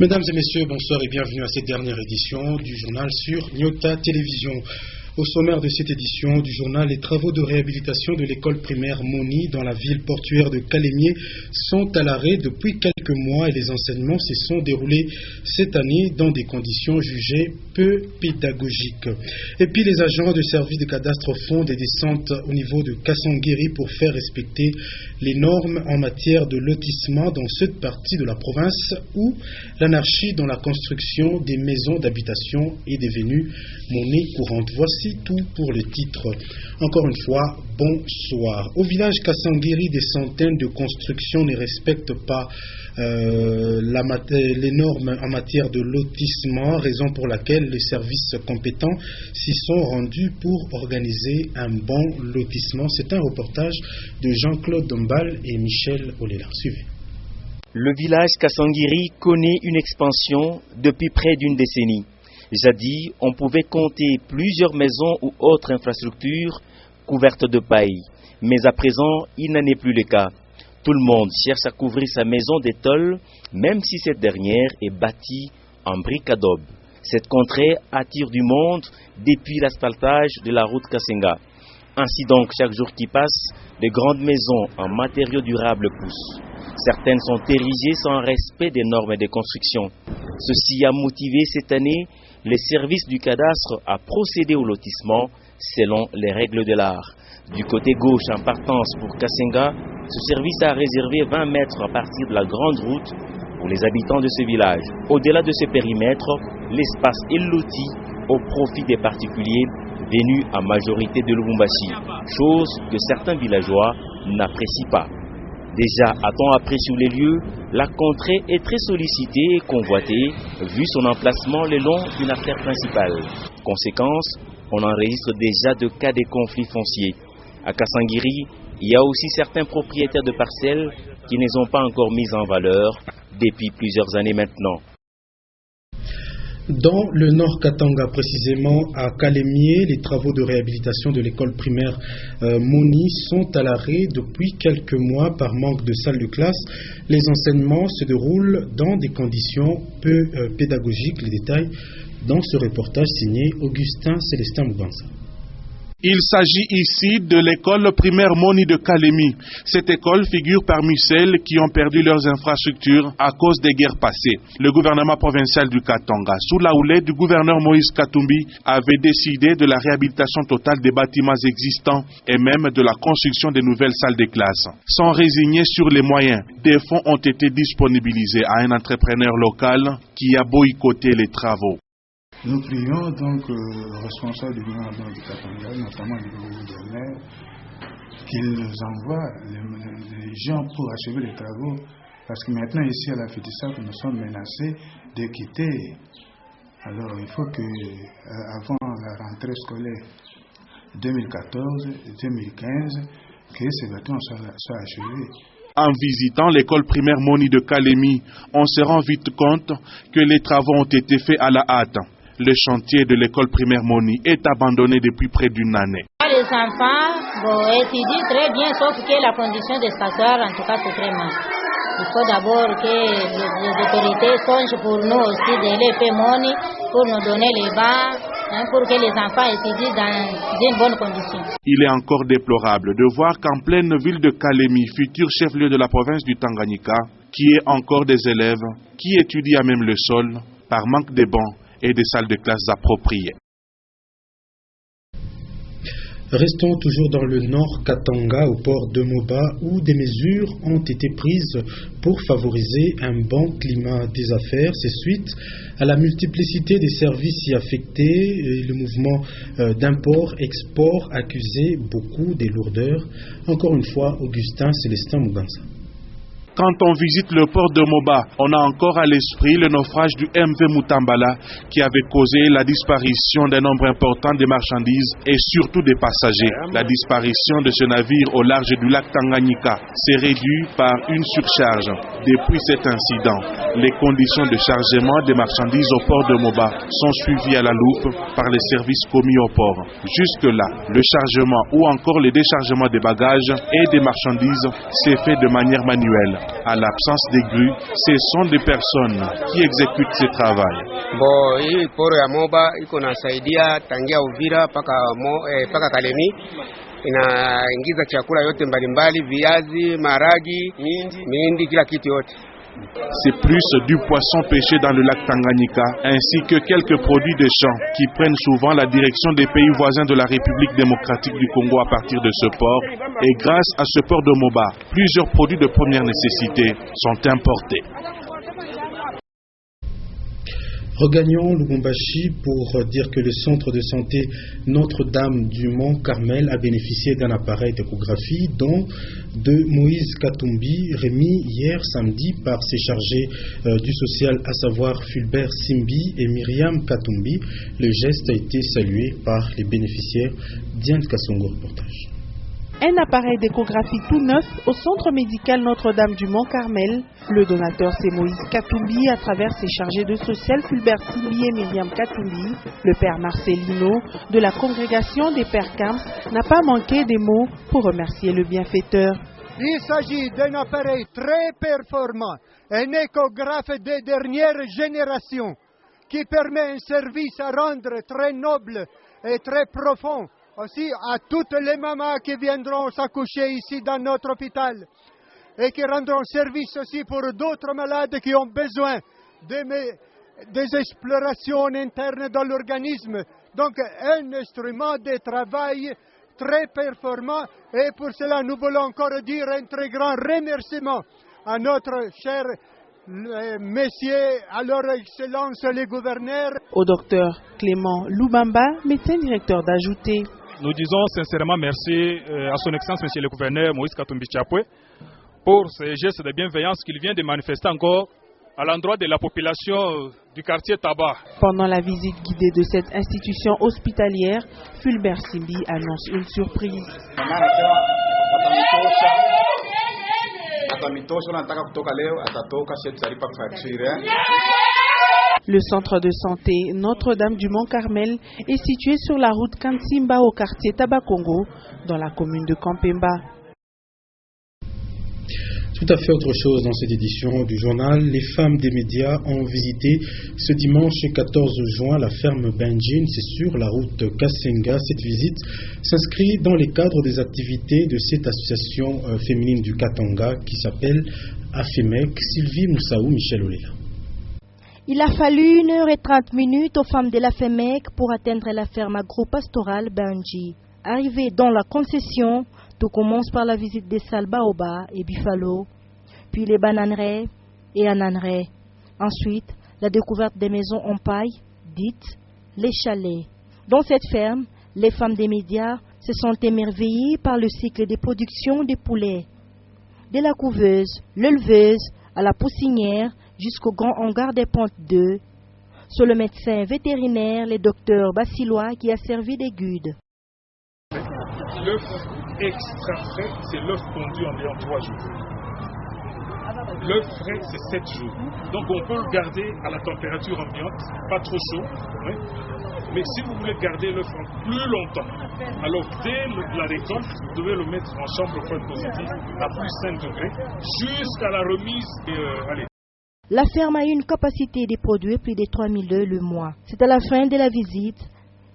Mesdames et messieurs, bonsoir et bienvenue à cette dernière édition du journal sur Nyota Télévision. Au sommaire de cette édition du journal, les travaux de réhabilitation de l'école primaire Moni dans la ville portuaire de Calémié sont à l'arrêt depuis quelques mois et les enseignements se sont déroulés cette année dans des conditions jugées peu pédagogiques. Et puis les agents de service de cadastre font des descentes au niveau de Kassanguiri pour faire respecter les normes en matière de lotissement dans cette partie de la province où l'anarchie dans la construction des maisons d'habitation est devenue monnaie courante. Voici tout pour le titre. Encore une fois, bonsoir. Au village Kassanguiri, des centaines de constructions ne respectent pas les normes en matière de lotissement, raison pour laquelle les services compétents s'y sont rendus pour organiser un bon lotissement. C'est un reportage de Jean-Claude Dombal et Michel Olela. Suivez. Le village Kassanguiri connaît une expansion depuis près d'une décennie. Jadis, on pouvait compter plusieurs maisons ou autres infrastructures couvertes de paille. Mais à présent, il n'en est plus le cas. Tout le monde cherche à couvrir sa maison de tôle, même si cette dernière est bâtie en briques adobe. Cette contrée attire du monde depuis l'asphaltage de la route Kassenga. Ainsi donc, chaque jour qui passe, de grandes maisons en matériaux durables poussent. Certaines sont érigées sans respect des normes de construction. Ceci a motivé cette année les services du cadastre à procéder au lotissement selon les règles de l'art. Du côté gauche, en partance pour Kassenga, ce service a réservé 20 mètres à partir de la grande route pour les habitants de ce village. Au-delà de ce périmètre, l'espace est loti au profit des particuliers venus en majorité de Lubumbashi, chose que certains villageois n'apprécient pas. Déjà, a-t-on appris sur les lieux, la contrée est très sollicitée et convoitée, vu son emplacement le long d'une artère principale. Conséquence, on enregistre déjà de cas de conflits fonciers. À Kassanguiri, il y a aussi certains propriétaires de parcelles qui ne les ont pas encore mises en valeur depuis plusieurs années maintenant. Dans le Nord Katanga, précisément à Calémié, les travaux de réhabilitation de l'école primaire Moni sont à l'arrêt depuis quelques mois par manque de salles de classe. Les enseignements se déroulent dans des conditions peu pédagogiques. Les détails dans ce reportage signé Augustin Célestin Mouganza. Il s'agit ici de l'école primaire Moni de Calémié. Cette école figure parmi celles qui ont perdu leurs infrastructures à cause des guerres passées. Le gouvernement provincial du Katanga, sous la houlette du gouverneur Moïse Katumbi, avait décidé de la réhabilitation totale des bâtiments existants et même de la construction de nouvelles salles de classe. Sans résigner sur les moyens, des fonds ont été disponibilisés à un entrepreneur local qui a boycotté les travaux. Nous prions donc le responsable du gouvernement du Katanga, notamment le gouverneur, qu'il nous envoie les gens pour achever les travaux, parce que maintenant ici à la Fétissa, nous sommes menacés de quitter. Alors il faut que avant la rentrée scolaire 2014-2015, que ces bâtiments soient achevés. En visitant l'école primaire Moni de Calémié, on se rend vite compte que les travaux ont été faits à la hâte. Le chantier de l'école primaire Moni est abandonné depuis près d'une année. Les enfants étudient très bien, sauf que la condition des s'asseoir, en tout cas, c'est très mal. Il faut d'abord que les autorités songent pour nous aussi de l'EP Moni, pour nous donner les bancs, pour que les enfants étudient dans une bonne condition. Il est encore déplorable de voir qu'en pleine ville de Calémié, futur chef-lieu de la province du Tanganyika, qui est encore des élèves qui étudient à même le sol par manque de bancs et des salles de classe appropriées. Restons toujours dans le Nord Katanga, au port de Moba, où des mesures ont été prises pour favoriser un bon climat des affaires. C'est suite à la multiplicité des services y affectés et le mouvement d'import-export accusait beaucoup des lourdeurs. Encore une fois, Augustin Célestin Mouganza. Quand on visite le port de Moba, on a encore à l'esprit le naufrage du MV Mutambala qui avait causé la disparition d'un nombre important de marchandises et surtout des passagers. La disparition de ce navire au large du lac Tanganyika s'est réduite par une surcharge. Depuis cet incident, les conditions de chargement des marchandises au port de Moba sont suivies à la loupe par les services commis au port. Jusque-là, le chargement ou encore le déchargement des bagages et des marchandises s'est fait de manière manuelle. À l'absence des grues, ce sont des personnes qui exécutent ce travail. Hii poro ya Moba iko nasaidia tangia Uvira paka Kalemi, inaingiza chakula yote mbalimbali, viazi, maragi, mihindi, kila kitu yote. C'est plus du poisson pêché dans le lac Tanganyika, ainsi que quelques produits de champs qui prennent souvent la direction des pays voisins de la République démocratique du Congo à partir de ce port. Et grâce à ce port de Moba, plusieurs produits de première nécessité sont importés. Regagnons Lubumbashi pour dire que le centre de santé Notre-Dame du Mont-Carmel a bénéficié d'un appareil d'échographie dont de Moïse Katumbi, remis hier samedi par ses chargés du social, à savoir Fulbert Simbi et Myriam Katumbi. Le geste a été salué par les bénéficiaires. Diane Kassongo, reportage. Un appareil d'échographie tout neuf au centre médical Notre-Dame du Mont-Carmel. Le donateur, c'est Moïse Katumbi, à travers ses chargés de social Fulbert Simbi et Myriam Katumbi. Le père Marcelino de la congrégation des pères Camps n'a pas manqué des mots pour remercier le bienfaiteur. Il s'agit d'un appareil très performant, un échographe de dernière génération qui permet un service à rendre très noble et très profond aussi à toutes les mamans qui viendront s'accoucher ici dans notre hôpital et qui rendront service aussi pour d'autres malades qui ont besoin des explorations internes dans l'organisme. Donc un instrument de travail très performant, et pour cela nous voulons encore dire un très grand remerciement à notre cher messieurs, à leur excellence les gouverneurs. Au docteur Clément Lubamba, médecin directeur, d'ajouter: nous disons sincèrement merci à son excellence monsieur le gouverneur Moïse Katumbi Chapwe pour ces gestes de bienveillance qu'il vient de manifester encore à l'endroit de la population du quartier Tabac. Pendant la visite guidée de cette institution hospitalière, Fulbert Simbi annonce une surprise. Le centre de santé Notre-Dame du Mont-Carmel est situé sur la route Kansimba au quartier Tabakongo, dans la commune de Kampemba. Tout à fait autre chose dans cette édition du journal. Les femmes des médias ont visité ce dimanche 14 juin la ferme Benjin, c'est sur la route Kasenga. Cette visite s'inscrit dans les cadres des activités de cette association féminine du Katanga qui s'appelle AFEMEC. Sylvie Moussaou, Michel Olela. Il a fallu 1h30 aux femmes de la FEMEC pour atteindre la ferme agro-pastorale Benji. Arrivées dans la concession, tout commence par la visite des salles Baoba et Buffalo, puis les bananeraies et ananeraies. Ensuite, la découverte des maisons en paille, dites les chalets. Dans cette ferme, les femmes des médias se sont émerveillées par le cycle de production des poulets. De la couveuse, l'éleveuse, à la poussinière, jusqu'au grand hangar des Pontes 2. C'est le médecin vétérinaire, le docteur Bassilois, qui a servi des guides. L'œuf extra frais, c'est l'œuf pondu environ 3 jours. L'œuf frais, c'est 7 jours. Donc on peut le garder à la température ambiante, pas trop chaud. Oui. Mais si vous voulez garder l'œuf plus longtemps, alors dès la récolte, vous devez le mettre en chambre froide positive à plus 5 degrés jusqu'à la remise. La ferme a une capacité de produire plus de 3000 œufs le mois. C'est à la fin de la visite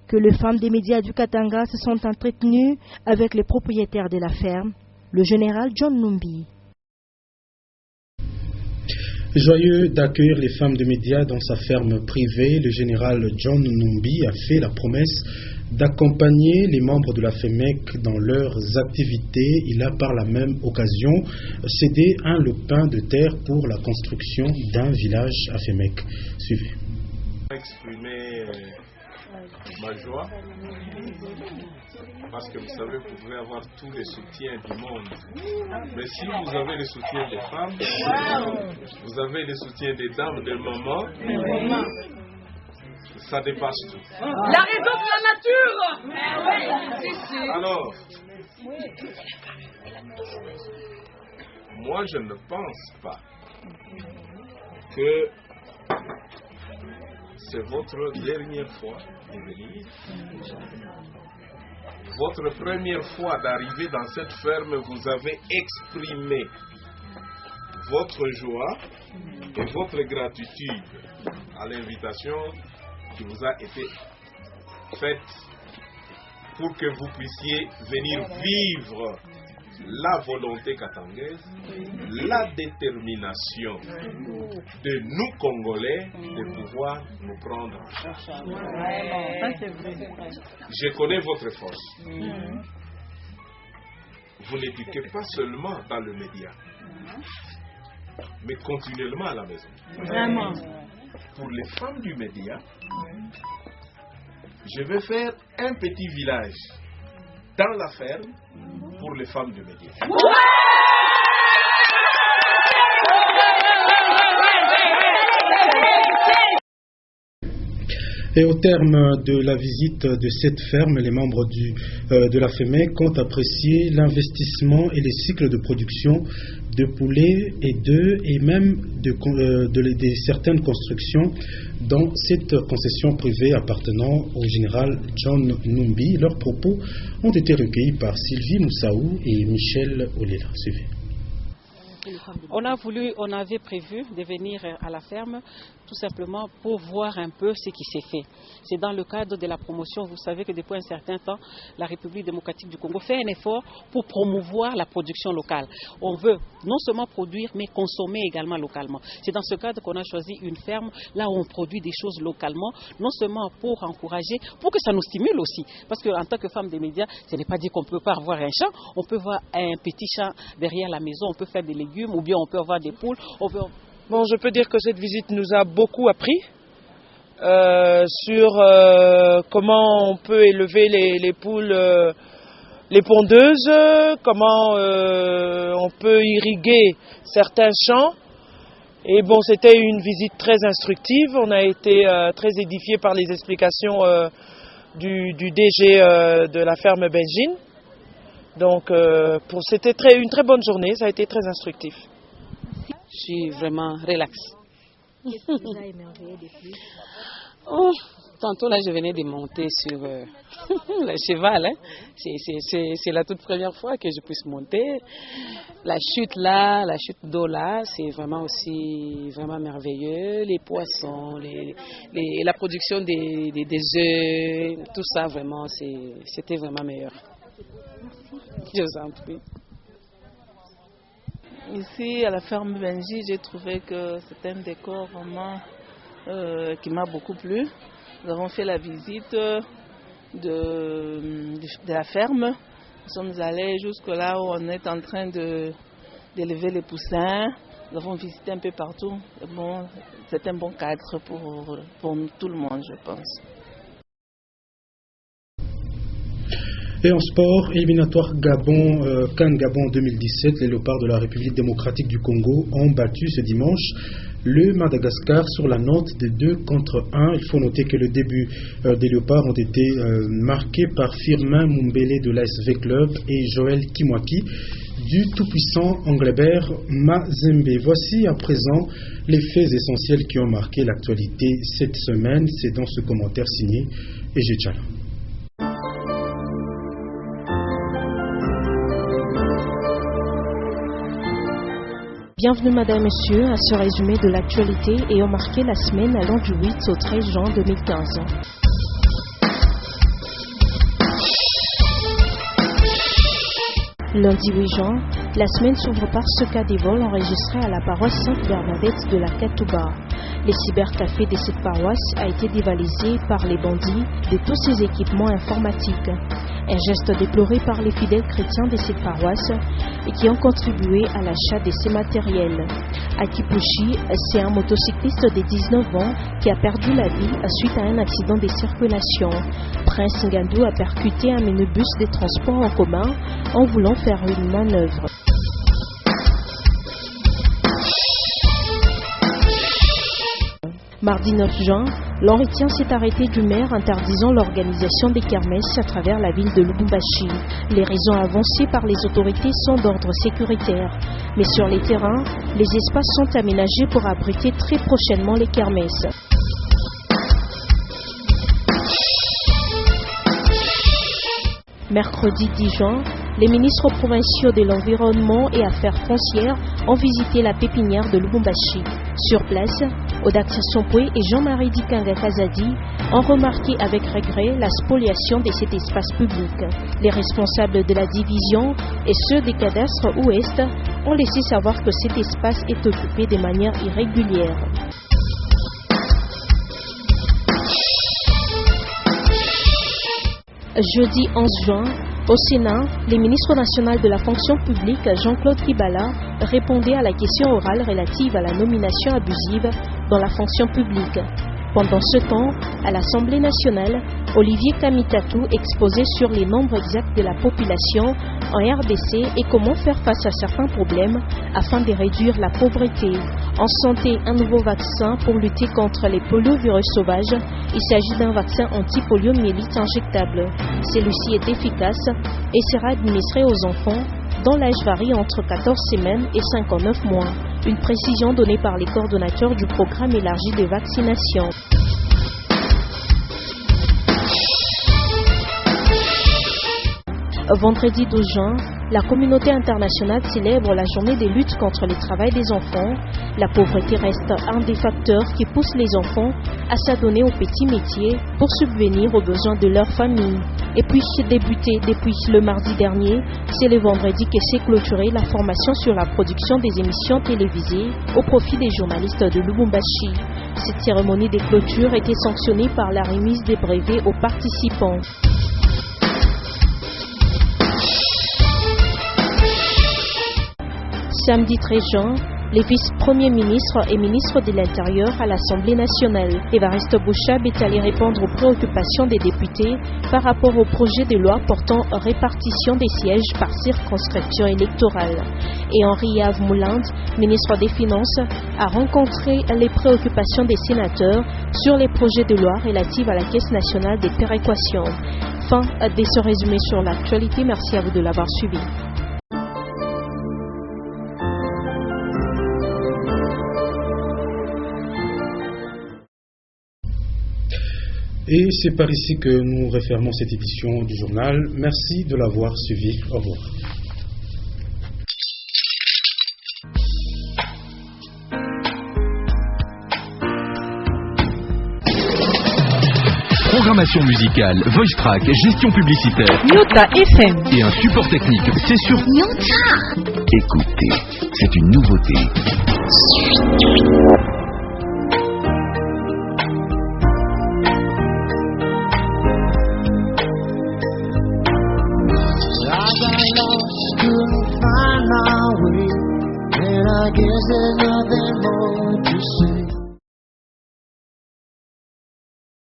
que les femmes des médias du Katanga se sont entretenues avec le propriétaire de la ferme, le général John Numbi. Joyeux d'accueillir les femmes de médias dans sa ferme privée, le général John Numbi a fait la promesse d'accompagner les membres de la FEMEC dans leurs activités. Il a par la même occasion cédé un lopin de terre pour la construction d'un village à FEMEC. Suivez. Exprimer ma joie parce que vous savez, vous pouvez avoir tous les soutiens du monde, mais si vous avez le soutien des femmes, vous avez le soutien des dames, des mamans, ça dépasse tout. La raison de la nature. Alors, moi je ne pense pas que c'est votre dernière fois de venir. Votre première fois d'arriver dans cette ferme, vous avez exprimé votre joie et votre gratitude à l'invitation qui vous a été faite pour que vous puissiez venir vivre la volonté katangaise, la détermination de nous Congolais de pouvoir nous prendre en charge. Je connais votre force. Vous n'éduquez pas seulement dans le média, mais continuellement à la maison. Vraiment. Pour les femmes du média, je vais faire un petit village dans la ferme pour les femmes du média. Et au terme de la visite de cette ferme, les membres de la FEMEC ont apprécié l'investissement et les cycles de production de poulets et d'œufs et même de certaines constructions dans cette concession privée appartenant au général John Numbi. Leurs propos ont été recueillis par Sylvie Moussaou et Michel Olela. Suivez. On avait prévu de venir à la ferme tout simplement pour voir un peu ce qui s'est fait. C'est dans le cadre de la promotion. Vous savez que depuis un certain temps, la République démocratique du Congo fait un effort pour promouvoir la production locale. On veut non seulement produire, mais consommer également localement. C'est dans ce cadre qu'on a choisi une ferme, là où on produit des choses localement, non seulement pour encourager, pour que ça nous stimule aussi. Parce qu'en tant que femme des médias, ce n'est pas dit qu'on ne peut pas avoir un champ. On peut avoir un petit champ derrière la maison, on peut faire des légumes, ou bien on peut avoir des poules. Bon, je peux dire que cette visite nous a beaucoup appris sur comment on peut élever les poules, les pondeuses, comment on peut irriguer certains champs. Et bon, c'était une visite très instructive. On a été très édifiés par les explications du DG de la ferme Benjin. Donc, c'était une très bonne journée. Ça a été très instructif. Je suis vraiment relax. Qu'est-ce qui vous a émerveillé depuis? Tantôt là, je venais de monter sur le cheval. Hein. C'est la toute première fois que je puisse monter. La chute d'eau là, c'est vraiment aussi vraiment merveilleux. Les poissons, la production des œufs, tout ça vraiment, c'était vraiment meilleur. Je vous en prie. Ici, à la ferme Benji, j'ai trouvé que c'était un décor vraiment qui m'a beaucoup plu. Nous avons fait la visite de la ferme. Nous sommes allés jusque là où on est en train d'élever les poussins. Nous avons visité un peu partout. Bon, c'est un bon cadre pour tout le monde, je pense. Et en sport, éliminatoire Gabon, Cannes Gabon 2017, les léopards de la République démocratique du Congo ont battu ce dimanche le Madagascar sur la note de 2-1. Il faut noter que le début des léopards ont été marqués par Firmin Mumbele de l'ASV Club et Joël Kimwaki du tout-puissant Anglebert Mazembe. Voici à présent les faits essentiels qui ont marqué l'actualité cette semaine. C'est dans ce commentaire signé Ege Tchala. Bienvenue Madame et Messieurs à ce résumé de l'actualité ayant marqué la semaine allant du 8 au 13 juin 2015. Lundi 8 juin, la semaine s'ouvre par ce cas des vols enregistrés à la paroisse Sainte-Bernadette de la Katouba. Les cybercafés de cette paroisse a été dévalisé par les bandits de tous ses équipements informatiques. Un geste déploré par les fidèles chrétiens de cette paroisse et qui ont contribué à l'achat de ces matériels. Akipushi, c'est un motocycliste de 19 ans qui a perdu la vie suite à un accident de circulation. Prince Ngandou a percuté un minibus de transport en commun en voulant faire une manœuvre. Mardi 9 juin, l'Henritien s'est arrêté du maire interdisant l'organisation des kermesses à travers la ville de Lubumbashi. Les raisons avancées par les autorités sont d'ordre sécuritaire. Mais sur les terrains, les espaces sont aménagés pour abriter très prochainement les kermesses. Mercredi 10 juin, les ministres provinciaux de l'Environnement et Affaires foncières ont visité la pépinière de Lubumbashi. Sur place, Odaxia Sompoué et Jean-Marie Dikanga Kazadi ont remarqué avec regret la spoliation de cet espace public. Les responsables de la division et ceux des cadastres ouest ont laissé savoir que cet espace est occupé de manière irrégulière. Jeudi 11 juin, au Sénat, le ministre national de la fonction publique, Jean-Claude Kibala, répondait à la question orale relative à la nomination abusive dans la fonction publique. Pendant ce temps, à l'Assemblée nationale, Olivier Kamitatou exposait sur les nombres exacts de la population en RDC et comment faire face à certains problèmes afin de réduire la pauvreté. En santé, un nouveau vaccin pour lutter contre les poliovirus sauvages. Il s'agit d'un vaccin anti-poliomyélite injectable. Celui-ci est efficace et sera administré aux enfants dont l'âge varie entre 14 semaines et 59 mois. Une précision donnée par les coordonnateurs du programme élargi de vaccination. Vendredi 12 juin, la communauté internationale célèbre la journée de lutte contre le travail des enfants. La pauvreté reste un des facteurs qui poussent les enfants à s'adonner aux petits métiers pour subvenir aux besoins de leur famille. Et puis, débuté depuis le mardi dernier, c'est le vendredi que s'est clôturée la formation sur la production des émissions télévisées au profit des journalistes de Lubumbashi. Cette cérémonie de clôture était sanctionnée par la remise des brevets aux participants. Samedi 13 juin, les vice-premiers ministres et ministres de l'Intérieur à l'Assemblée nationale, Évariste Bouchab, est allé répondre aux préoccupations des députés par rapport au projet de loi portant répartition des sièges par circonscription électorale. Et Henri Yves Moulinde, ministre des Finances, a rencontré les préoccupations des sénateurs sur les projets de loi relatifs à la Caisse nationale des péréquations. Fin de ce résumé sur l'actualité. Merci à vous de l'avoir suivi. Et c'est par ici que nous refermons cette édition du journal. Merci de l'avoir suivi. Au revoir. Programmation musicale, voice track, gestion publicitaire. Nyota FM. Et un support technique, c'est sur Nyota. Écoutez, c'est une nouveauté. Couldn't find my way, and I guess there's nothing more to say.